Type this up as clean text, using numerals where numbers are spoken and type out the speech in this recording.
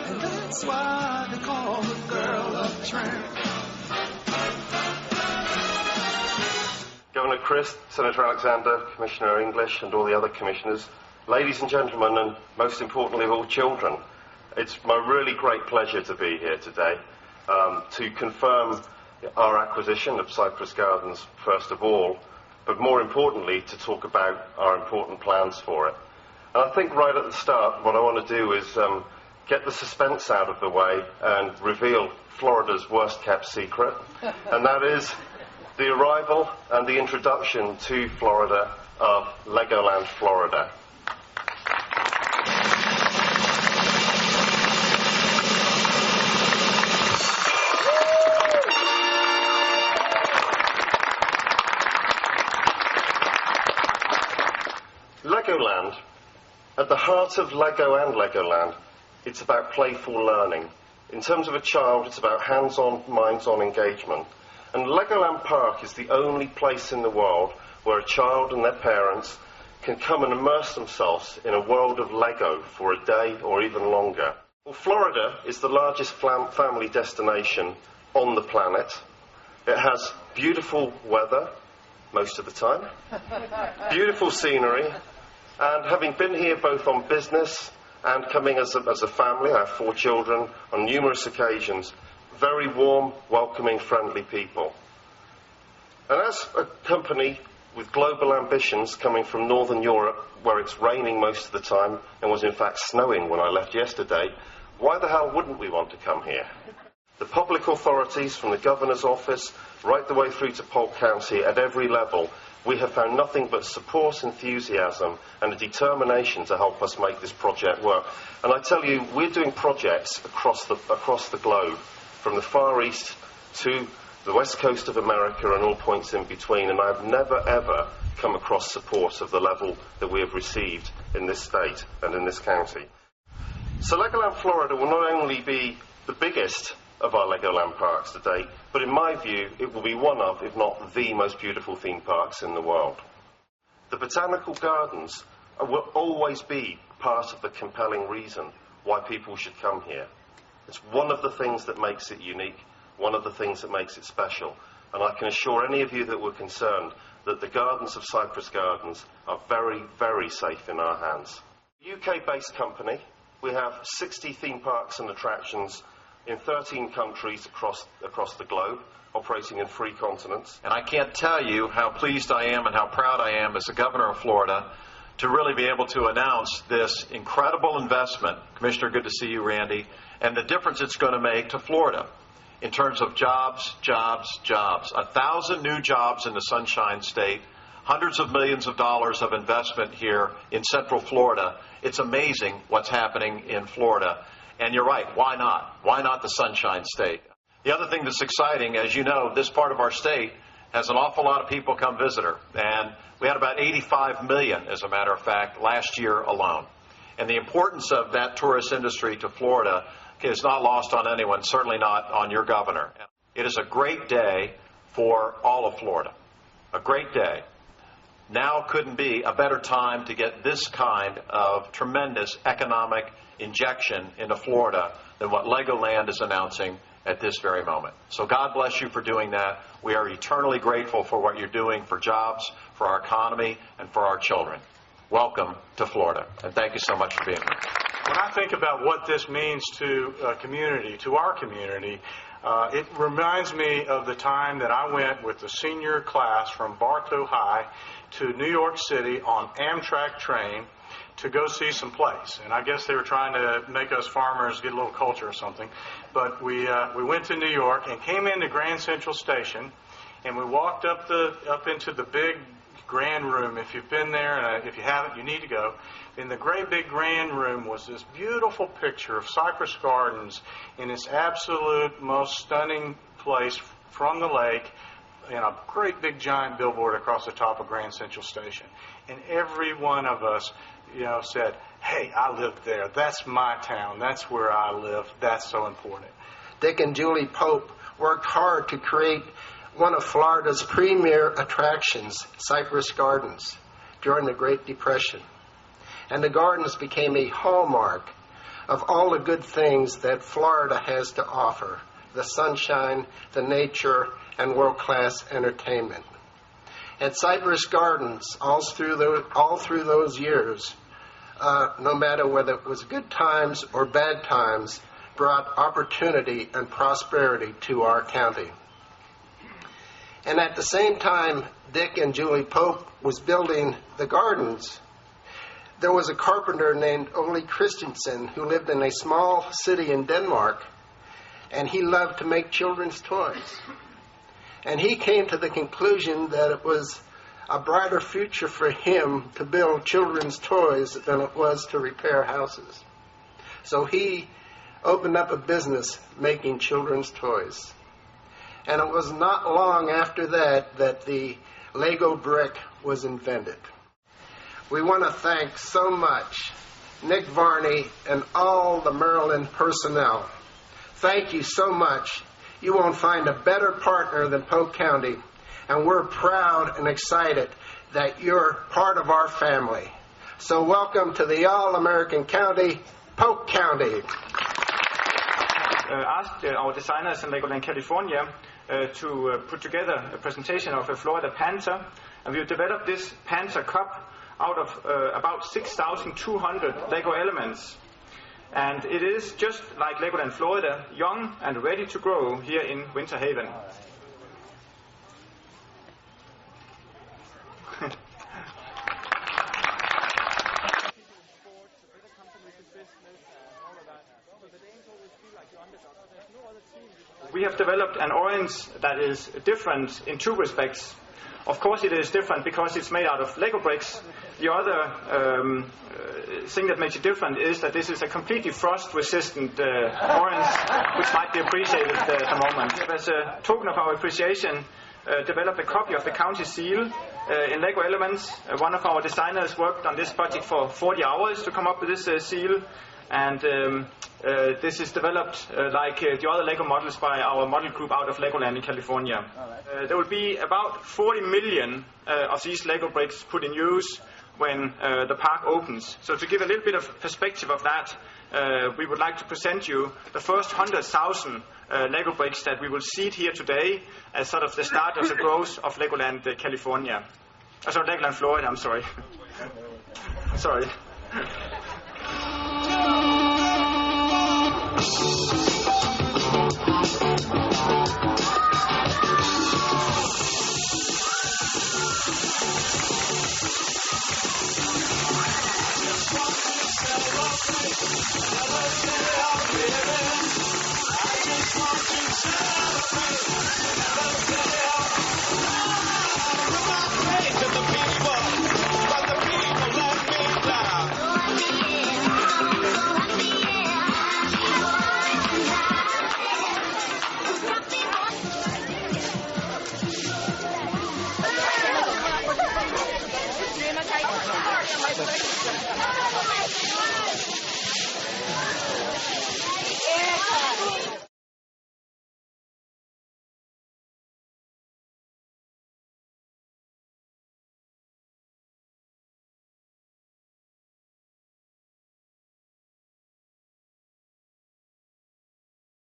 And that's why they call the girl a tramp. Governor Christ, Senator Alexander, Commissioner English, and all the other commissioners, ladies and gentlemen, and most importantly of all, children, it's my really great pleasure to be here today to confirm our acquisition of Cypress Gardens, first of all, but more importantly, to talk about our important plans for it. And I think right at the start, what I want to do is get the suspense out of the way and reveal Florida's worst-kept secret, and that is the arrival and the introduction to Florida of Legoland Florida. Legoland, at the heart of Lego and Legoland, it's about playful learning. In terms of a child, it's about hands-on, minds-on engagement. And Legoland Park is the only place in the world where a child and their parents can come and immerse themselves in a world of Lego for a day or even longer. Well, Florida is the largest family destination on the planet. It has beautiful weather, most of the time, beautiful scenery, and having been here both on business and coming as a family, I have 4 children, on numerous occasions, very warm, welcoming, friendly people. And as a company with global ambitions coming from Northern Europe, where it's raining most of the time and was in fact snowing when I left yesterday, why the hell wouldn't we want to come here? The public authorities, from the governor's office right the way through to Polk County, at every level, we have found nothing but support, enthusiasm, and a determination to help us make this project work. And I tell you, we're doing projects across the globe, from the Far East to the West Coast of America and all points in between, and I've never, ever come across support of the level that we have received in this state and in this county. So Legoland Florida will not only be the biggest of our Legoland parks to date, but in my view, it will be one of, if not the most beautiful theme parks in the world. The botanical gardens will always be part of the compelling reason why people should come here. It's one of the things that makes it unique, one of the things that makes it special, and I can assure any of you that were concerned that the gardens of Cypress Gardens are very, very safe in our hands. UK-based company, we have 60 theme parks and attractions in 13 countries across the globe, operating in 3 continents. And I can't tell you how pleased I am and how proud I am as the governor of Florida to really be able to announce this incredible investment. Commissioner, good to see you, Randy, and the difference it's going to make to Florida in terms of jobs, jobs, jobs. 1,000 new jobs in the Sunshine State, hundreds of millions of dollars of investment here in Central Florida. It's amazing what's happening in Florida. And you're right, why not? Why not the Sunshine State? The other thing that's exciting, as you know, this part of our state has an awful lot of people come visit her. And we had about 85 million, as a matter of fact, last year alone. And the importance of that tourist industry to Florida is not lost on anyone, certainly not on your governor. It is a great day for all of Florida. A great day. Now couldn't be a better time to get this kind of tremendous economic injection into Florida than what Legoland is announcing at this very moment. So God bless you for doing that. We are eternally grateful for what you're doing for jobs, for our economy, and for our children. Welcome to Florida, and thank you so much for being here. When I think about what this means to a community, to our community, it reminds me of the time that I went with the senior class from Bartow High to New York City on Amtrak train to go see some plays. And I guess they were trying to make us farmers get a little culture or something. But we went to New York and came into Grand Central Station, and we walked up into the big grand room. If you've been there, and if you haven't, you need to go. In the great big grand room was this beautiful picture of Cypress Gardens in its absolute most stunning place from the lake, and a great big giant billboard across the top of Grand Central Station. And every one of us, said, hey, I live there. That's my town. That's where I live. That's so important. Dick and Julie Pope worked hard to create one of Florida's premier attractions, Cypress Gardens, during the Great Depression. and the gardens became a hallmark of all the good things that Florida has to offer: the sunshine, the nature, and world-class entertainment. At Cypress Gardens, all through those years, no matter whether it was good times or bad times, brought opportunity and prosperity to our county. And at the same time Dick and Julie Pope was building the gardens, there was a carpenter named Ole Christensen who lived in a small city in Denmark, and he loved to make children's toys. And he came to the conclusion that it was a brighter future for him to build children's toys than it was to repair houses. So he opened up a business making children's toys. And it was not long after that that the Lego brick was invented. We want to thank so much Nick Varney and all the Maryland personnel. Thank you so much. You won't find a better partner than Polk County, and we're proud and excited that you're part of our family. So welcome to the All-American County, Polk County. Asked our designers in Legoland, California, to put together a presentation of a Florida Panther, and we've developed this Panther Cup out of about 6,200 Lego elements. And it is just like Legoland Florida, young and ready to grow here in Winter Haven. We have developed an orange that is different in two respects. Of course it is different because it's made out of Lego bricks. The other thing that makes it different is that this is a completely frost-resistant orange, which might be appreciated at the moment. As a token of our appreciation, developed a copy of the county seal in Lego elements. One of our designers worked on this project for 40 hours to come up with this seal. And this is developed like the other Lego models by our model group out of Legoland in California. There will be about 40 million of these Lego bricks put in use when the park opens. So to give a little bit of perspective of that, we would like to present you the first 100,000 Lego bricks that we will seed here today as sort of the start of the growth of Legoland California. Legoland Florida, I'm sorry. Sorry.